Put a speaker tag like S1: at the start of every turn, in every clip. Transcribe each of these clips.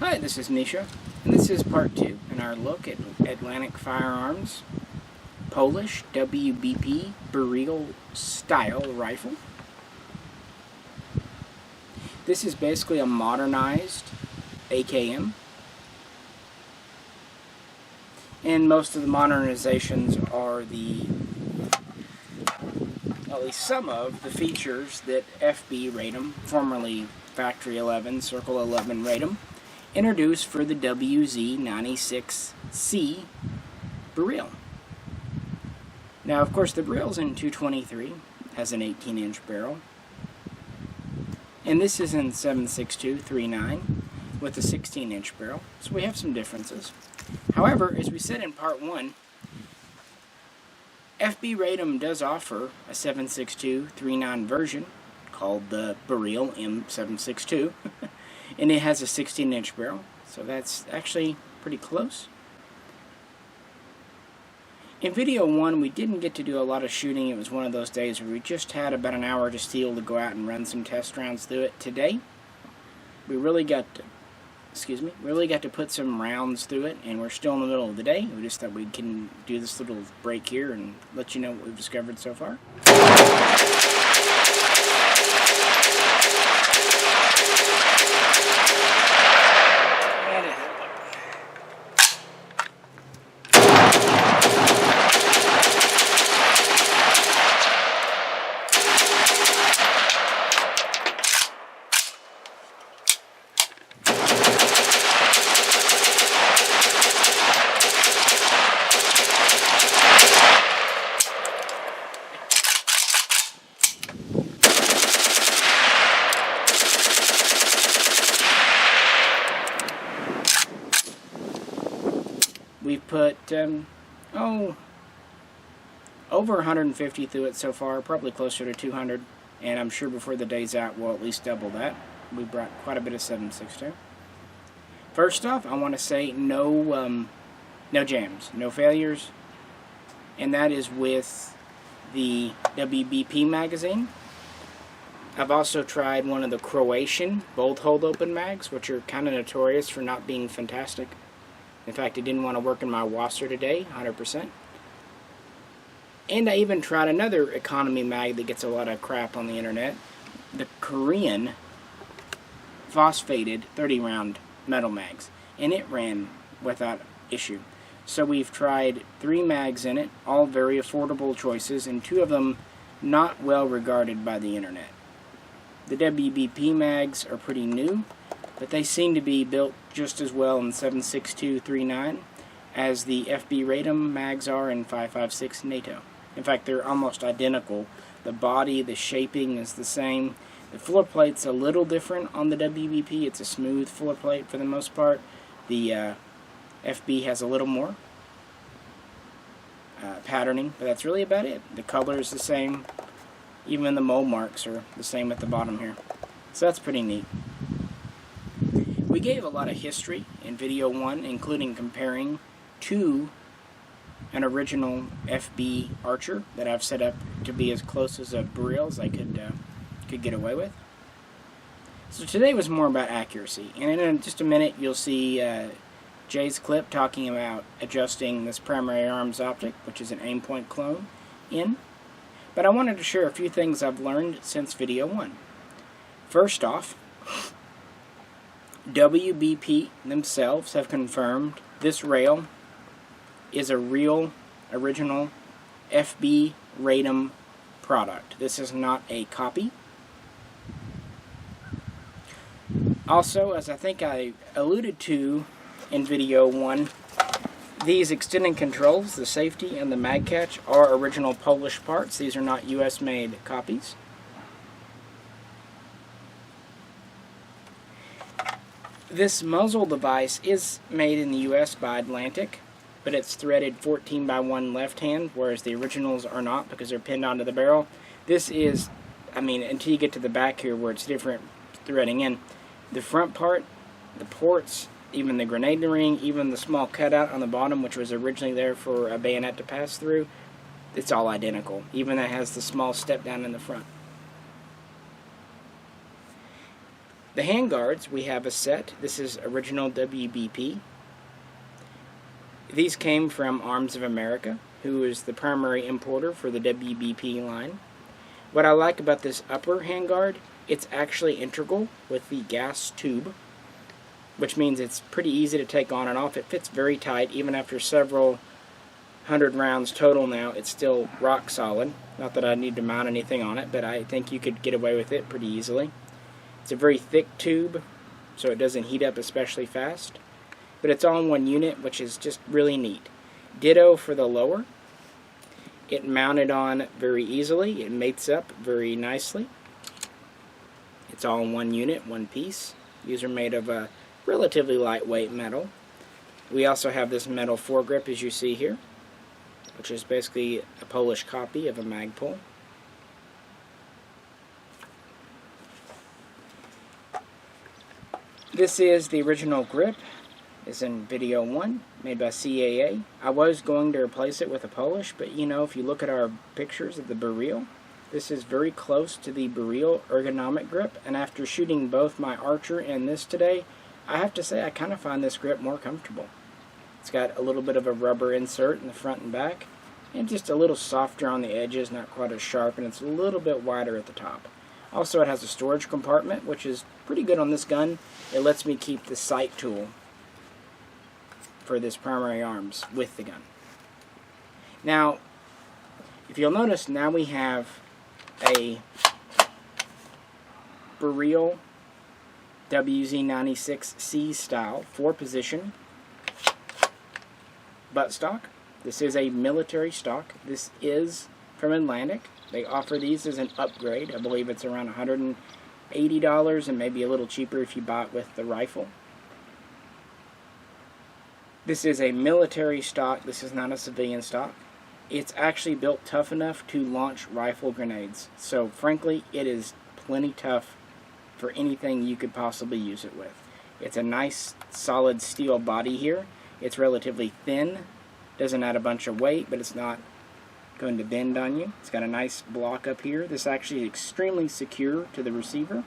S1: Hi, this is Misha, and this is part 2 in our look at Atlantic Firearms Polish WBP Beryl Style Rifle. This is basically a modernized AKM, and most of the modernizations are at least some of the features that FB-Radom, formerly Factory 11, Circle 11 Radom, introduced for the WZ96C Beryl. Now, of course, the Beryl's in 223, has an 18-inch barrel, and this is in 7.62-39 with a 16-inch barrel, so we have some differences. However, as we said in part 1, FB-Radom does offer a 7.62-39 version called the Beryl M762, and it has a 16-inch barrel, so that's actually pretty close. In video 1, we didn't get to do a lot of shooting. It was one of those days where we just had about an hour to steel to go out and run some test rounds through it. Today, we really got to put some rounds through it, and we're still in the middle of the day. We just thought we can do this little break here and let you know what we've discovered so far. We've put, over 150 through it so far, probably closer to 200, and I'm sure before the day's out we'll at least double that. We brought quite a bit of 7.62. First off, I want to say no jams, no failures, and that is with the WBP magazine. I've also tried one of the Croatian bolt hold open mags, which are kind of notorious for not being fantastic. In fact, it didn't want to work in my wasser today, 100%. And I even tried another economy mag that gets a lot of crap on the internet, the Korean phosphated 30-round metal mags, and it ran without issue. So we've tried 3 mags in it, all very affordable choices, and 2 of them not well regarded by the internet. The WBP mags are pretty new, but they seem to be built just as well in 7.62-39 as the FB-Radom mags are in 5.56 NATO. In fact, they're almost identical. The body, the shaping is the same. The floor plate's a little different on the WBP. It's a smooth floor plate for the most part. The FB has a little more patterning, but that's really about it. The color is the same. Even the mold marks are the same at the bottom here. So that's pretty neat. We gave a lot of history in video 1, including comparing to an original FB Archer that I've set up to be as close as a Beryl as I could get away with. So today was more about accuracy, and in just a minute you'll see Jay's clip talking about adjusting this primary arms optic, which is an aim point clone, in. But I wanted to share a few things I've learned since video 1. First off, WBP themselves have confirmed this rail is a real, original FB-Radom product. This is not a copy. Also, as I think I alluded to in video 1, these extending controls, the safety and the mag catch, are original Polish parts. These are not US-made copies. This muzzle device is made in the US by Atlantic, but it's threaded 14x1 left hand, whereas the originals are not because they're pinned onto the barrel. This is, until you get to the back here where it's different threading in, the front part, the ports, even the grenade ring, even the small cutout on the bottom, which was originally there for a bayonet to pass through, it's all identical. Even that has the small step down in the front. The handguards, we have a set. This is original WBP. These came from Arms of America, who is the primary importer for the WBP line. What I like about this upper handguard, it's actually integral with the gas tube, which means it's pretty easy to take on and off. It fits very tight, even after several hundred rounds total now, it's still rock solid. Not that I need to mount anything on it, but I think you could get away with it pretty easily. It's a very thick tube, so it doesn't heat up especially fast. But it's all in one unit, which is just really neat. Ditto for the lower. It mounted on very easily. It mates up very nicely. It's all in one unit, one piece. These are made of a relatively lightweight metal. We also have this metal foregrip, as you see here, which is basically a Polish copy of a Magpul. This is the original grip. It's in video 1, made by CAA. I was going to replace it with a Polish, but you know, if you look at our pictures of the Beryl, this is very close to the Beryl ergonomic grip, and after shooting both my Archer and this today, I have to say I kind of find this grip more comfortable. It's got a little bit of a rubber insert in the front and back, and just a little softer on the edges, not quite as sharp, and it's a little bit wider at the top. Also, it has a storage compartment, which is pretty good on this gun. It lets me keep the sight tool for this primary arms with the gun. Now, if you'll notice, now we have a Beryl WZ96C style 4-position buttstock. This is a military stock. This is from Atlantic. They offer these as an upgrade. I believe it's around $180 and maybe a little cheaper if you buy it with the rifle. This is a military stock. This is not a civilian stock. It's actually built tough enough to launch rifle grenades. So frankly, it is plenty tough for anything you could possibly use it with. It's a nice solid steel body here. It's relatively thin. Doesn't add a bunch of weight, but it's not going to bend on you. It's got a nice block up here. This actually is extremely secure to the receiver.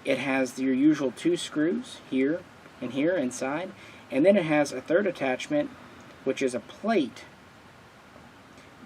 S1: It has your usual 2 screws here and here inside. And then it has a third attachment, which is a plate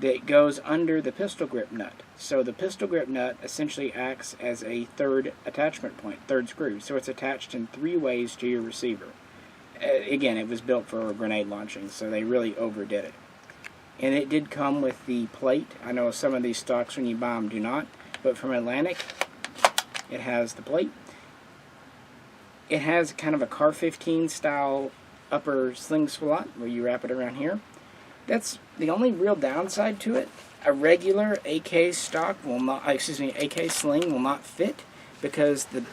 S1: that goes under the pistol grip nut. So the pistol grip nut essentially acts as a third attachment point, third screw. So it's attached in 3 ways to your receiver. Again, it was built for grenade launching, so they really overdid it. And it did come with the plate. I know some of these stocks when you buy them do not, but from Atlantic, it has the plate. It has kind of a Car 15 style upper sling slot where you wrap it around here. That's the only real downside to it. A regular AK stock will not, AK sling will not fit because the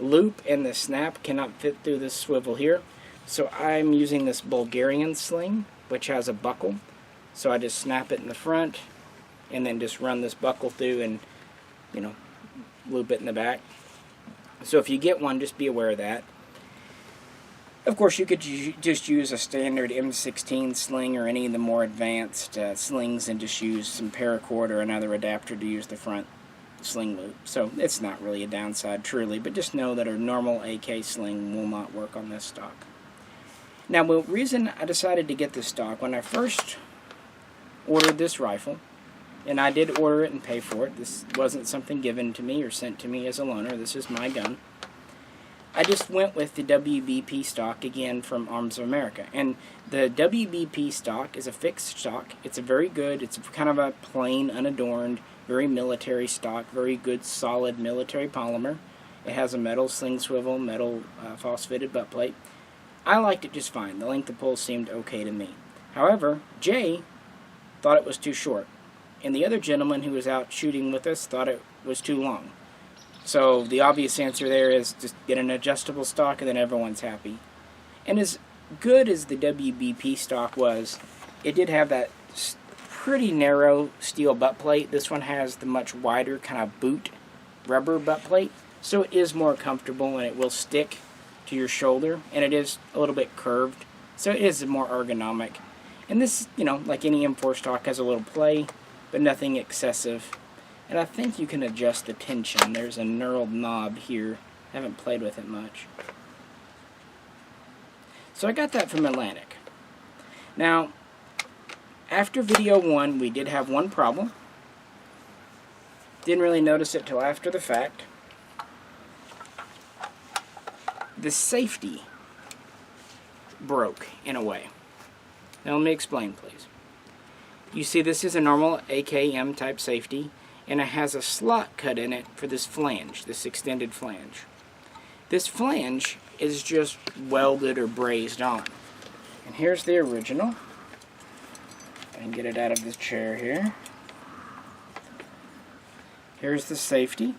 S1: loop and the snap cannot fit through this swivel here. So I'm using this Bulgarian sling, which has a buckle. So I just snap it in the front and then just run this buckle through and, you know, loop it in the back. So if you get one, just be aware of that. Of course, you could just use a standard M16 sling or any of the more advanced slings and just use some paracord or another adapter to use the front sling loop. So it's not really a downside, truly, but just know that a normal AK sling will not work on this stock. Now, the reason I decided to get this stock, when I first ordered this rifle, and I did order it and pay for it, this wasn't something given to me or sent to me as a loaner, this is my gun. I just went with the WBP stock again from Arms of America. And the WBP stock is a fixed stock. It's a very good, it's kind of a plain, unadorned, very military stock, very good, solid military polymer. It has a metal sling swivel, metal false-fitted butt plate. I liked it just fine. The length of pull seemed okay to me. However, Jay thought it was too short. And the other gentleman who was out shooting with us thought it was too long. So the obvious answer there is just get an adjustable stock and then everyone's happy. And as good as the WBP stock was, it did have that pretty narrow steel butt plate. This one has the much wider kind of boot rubber butt plate. So it is more comfortable and it will stick to your shoulder. And it is a little bit curved. So it is more ergonomic. And this, you know, like any M4 stock, has a little play, but nothing excessive. And I think you can adjust the tension. There's a knurled knob here I haven't played with it much. So I got that from Atlantic. Now, after video 1, we did have one problem. Didn't really notice it till after the fact. The safety broke in a way. Now let me explain, please. You see, this is a normal AKM type safety, and it has a slot cut in it for this flange, this extended flange. This flange is just welded or brazed on. And here's the original. I can get it out of this chair here. Here's the safety.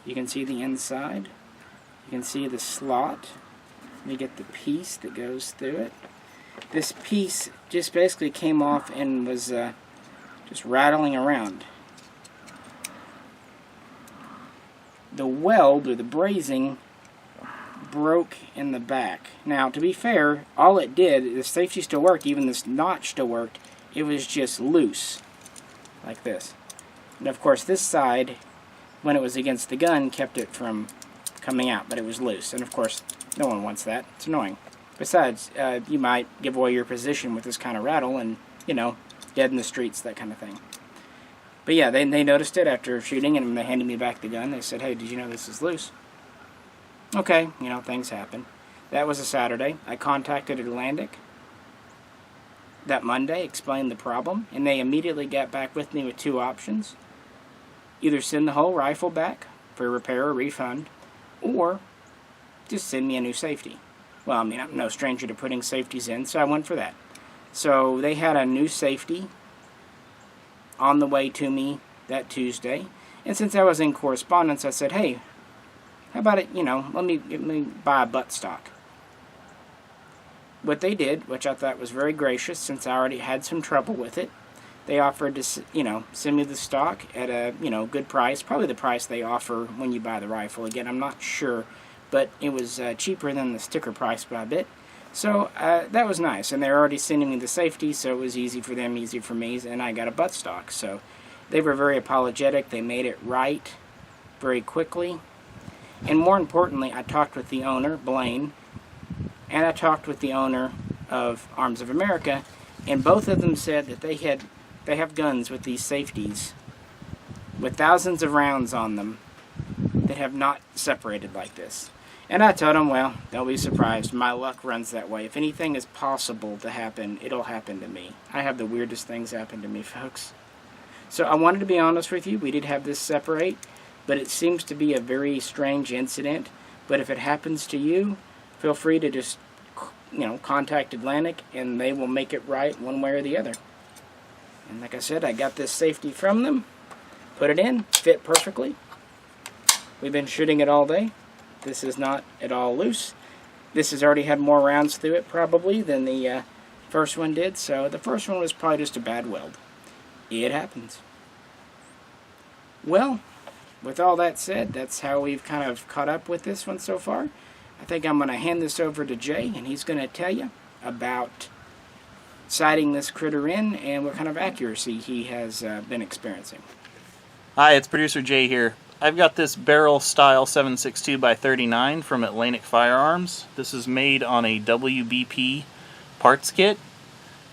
S1: You can see the inside. You can see the slot. You get the piece that goes through it. This piece just basically came off and was just rattling around. The weld, or the brazing, broke in the back. Now, to be fair, all it did, the safety still worked, even this notch still worked, it was just loose, like this. And of course, this side, when it was against the gun, kept it from coming out, but it was loose. And of course, no one wants that. It's annoying. Besides, you might give away your position with this kind of rattle and, you know, dead in the streets, that kind of thing. But yeah, they noticed it after shooting, and they handed me back the gun. They said, hey, did you know this is loose? Okay, you know, things happen. That was a Saturday. I contacted Atlantic that Monday, explained the problem, and they immediately got back with me with two options. Either send the whole rifle back for repair or refund, or just send me a new safety. Well, I mean, I'm no stranger to putting safeties in, so I went for that. So they had a new safety on the way to me that Tuesday, and since I was in correspondence, I said, hey, how about it, you know, let me buy a buttstock. What they did, which I thought was very gracious, since I already had some trouble with it, they offered to, you know, send me the stock at a, you know, good price, probably the price they offer when you buy the rifle. Again, I'm not sure, but it was cheaper than the sticker price by a bit. So that was nice, and they're already sending me the safety, so it was easy for them, easy for me, and I got a buttstock. So they were very apologetic. They made it right very quickly. And more importantly, I talked with the owner, Blaine, and I talked with the owner of Arms of America, and both of them said that they have guns with these safeties with thousands of rounds on them that have not separated like this. And I told them, well, they'll be surprised. My luck runs that way. If anything is possible to happen, it'll happen to me. I have the weirdest things happen to me, folks. So I wanted to be honest with you. We did have this separate, but it seems to be a very strange incident. But if it happens to you, feel free to just, you know, contact Atlantic, and they will make it right one way or the other. And like I said, I got this safety from them, put it in, fit perfectly. We've been shooting it all day. This is not at all loose. This has already had more rounds through it probably than the first one did, so the first one was probably just a bad weld. It happens. Well, with all that said, that's how we've kind of caught up with this one so far. I think I'm going to hand this over to Jay, and he's going to tell you about sighting this critter in and what kind of accuracy he has been experiencing.
S2: Hi, it's producer Jay here. I've got this Beryl Style 7.62x39 from Atlantic Firearms. This is made on a WBP parts kit.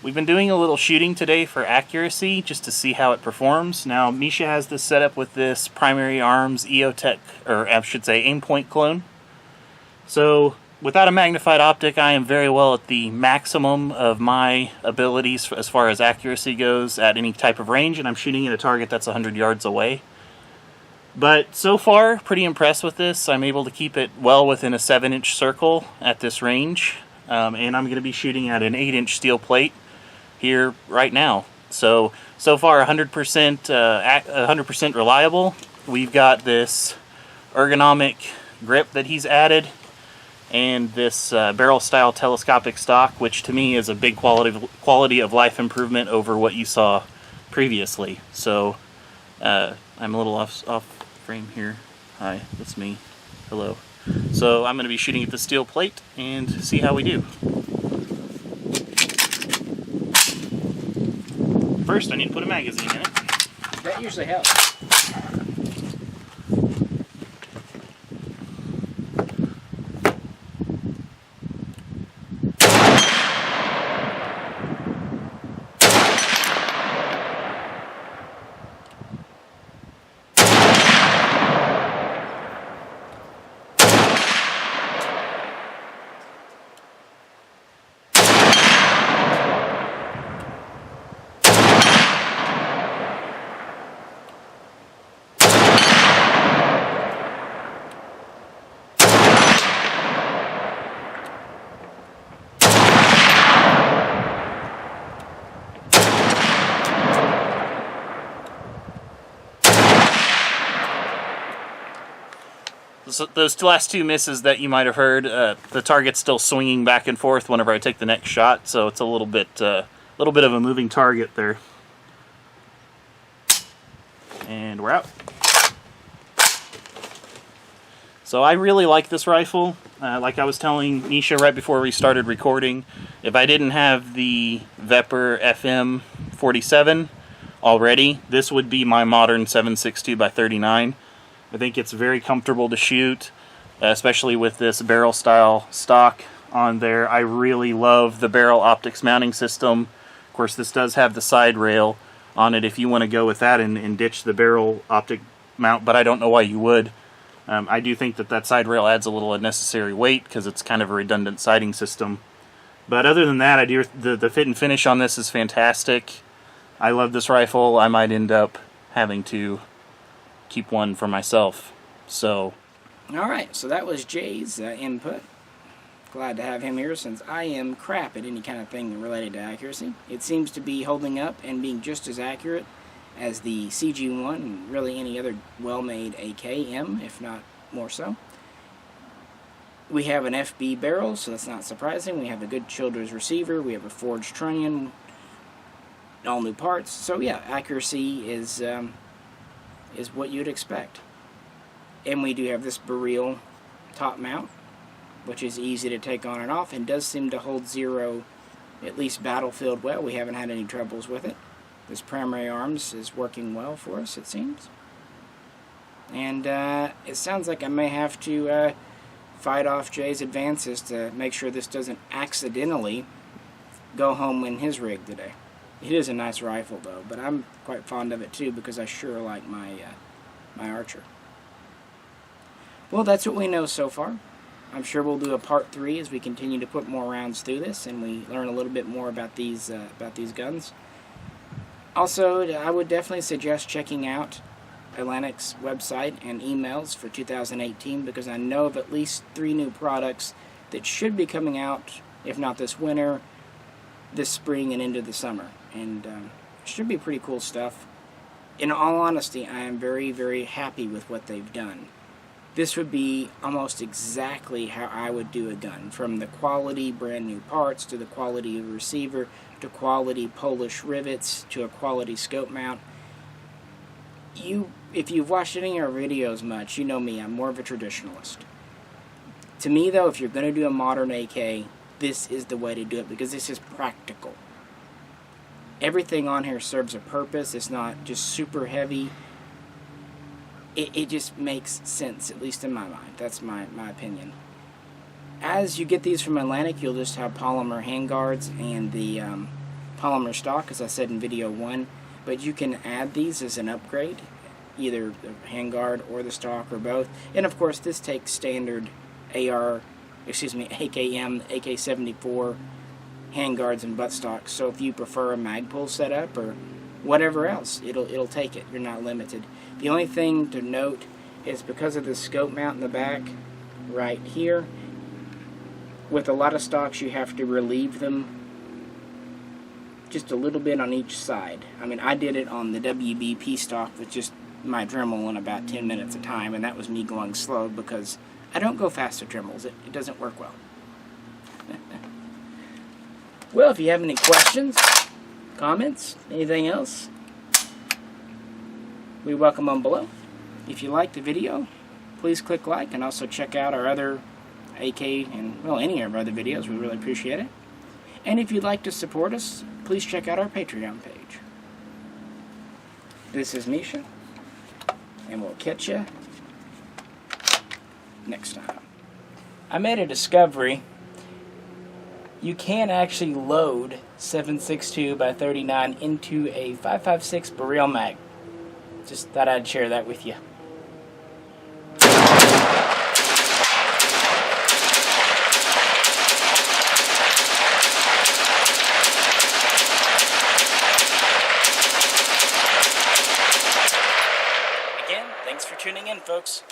S2: We've been doing a little shooting today for accuracy, just to see how it performs. Now, Misha has this set up with this Primary Arms EOTech, or I should say aim point clone. So, without a magnified optic, I am very well at the maximum of my abilities as far as accuracy goes at any type of range, and I'm shooting at a target that's 100 yards away. But so far, pretty impressed with this. I'm able to keep it well within a 7-inch circle at this range, and I'm going to be shooting at an 8-inch steel plate here right now. So far 100% reliable. We've got this ergonomic grip that he's added, and this Beryl Style telescopic stock, which to me is a big quality of life improvement over what you saw previously. So I'm a little off frame here. Hi, that's me. Hello. So I'm going to be shooting at the steel plate and see how we do. First, I need to put a magazine in it.
S1: That usually helps.
S2: those last two misses that you might have heard, the target's still swinging back and forth whenever I take the next shot, so it's a little bit of a moving target there. And we're out. So I really like this rifle. Like I was telling Nisha right before we started recording, if I didn't have the Vepr FM 47 already, this would be my modern 7.62 by 39. I think it's very comfortable to shoot, especially with this Beryl style stock on there. I really love the Beryl optics mounting system. Of course, this does have the side rail on it if you want to go with that and ditch the Beryl optic mount, but I don't know why you would. I do think that side rail adds a little unnecessary weight because it's kind of a redundant sighting system. But other than that, the fit and finish on this is fantastic. I love this rifle. I might end up having to keep one for myself. So,
S1: alright, so that was Jay's input. Glad to have him here since I am crap at any kind of thing related to accuracy. It seems to be holding up and being just as accurate as the CG1 and really any other well-made AKM, if not more so. We have an FB barrel, so that's not surprising. We have a good Childers receiver. We have a forged trunnion, all new parts. So yeah, accuracy is what you'd expect. And we do have this Beryl top mount, which is easy to take on and off and does seem to hold zero, at least battlefield well. We haven't had any troubles with it. This primary arms is working well for us, it seems. And it sounds like I may have to fight off Jay's advances to make sure this doesn't accidentally go home in his rig today. It is a nice rifle though, but I'm quite fond of it too because I sure like my Archer. Well, that's what we know so far. I'm sure we'll do a part 3 as we continue to put more rounds through this and we learn a little bit more about these guns. Also, I would definitely suggest checking out Atlantic's website and emails for 2018 because I know of at least 3 new products that should be coming out, if not this winter, this spring and into the summer. And it should be pretty cool stuff. In all honesty, I am very, very happy with what they've done. This would be almost exactly how I would do a gun, from the quality brand new parts to the quality of the receiver to quality Polish rivets to a quality scope mount. If you've watched any of our videos much, you know me, I'm more of a traditionalist. To me though, if you're going to do a modern AK, this is the way to do it because this is practical. Everything on here serves a purpose. It's not just super heavy. It just makes sense, at least in my mind. That's my opinion. As you get these from Atlantic, you'll just have polymer handguards and the polymer stock, as I said in video 1. But you can add these as an upgrade, either the handguard or the stock or both. And of course, this takes standard AKM, AK-74 handguards and buttstocks. So if you prefer a Magpul setup or whatever else, it'll take it. You're not limited. The only thing to note is because of the scope mount in the back, right here, with a lot of stocks you have to relieve them just a little bit on each side. I mean, I did it on the WBP stock with just my Dremel in about 10 minutes a time, and that was me going slow because I don't go fast with Dremels. It doesn't work well. Well, if you have any questions, comments, anything else, we welcome them below. If you liked the video, please click like and also check out our other AK and, well, any of our other videos. We really appreciate it. And if you'd like to support us, please check out our Patreon page. This is Misha, and we'll catch you next time. I made a discovery. You can actually load 7.62 by 39 into a 5.56 Beryl mag. Just thought I'd share that with you. Again, thanks for tuning in, folks.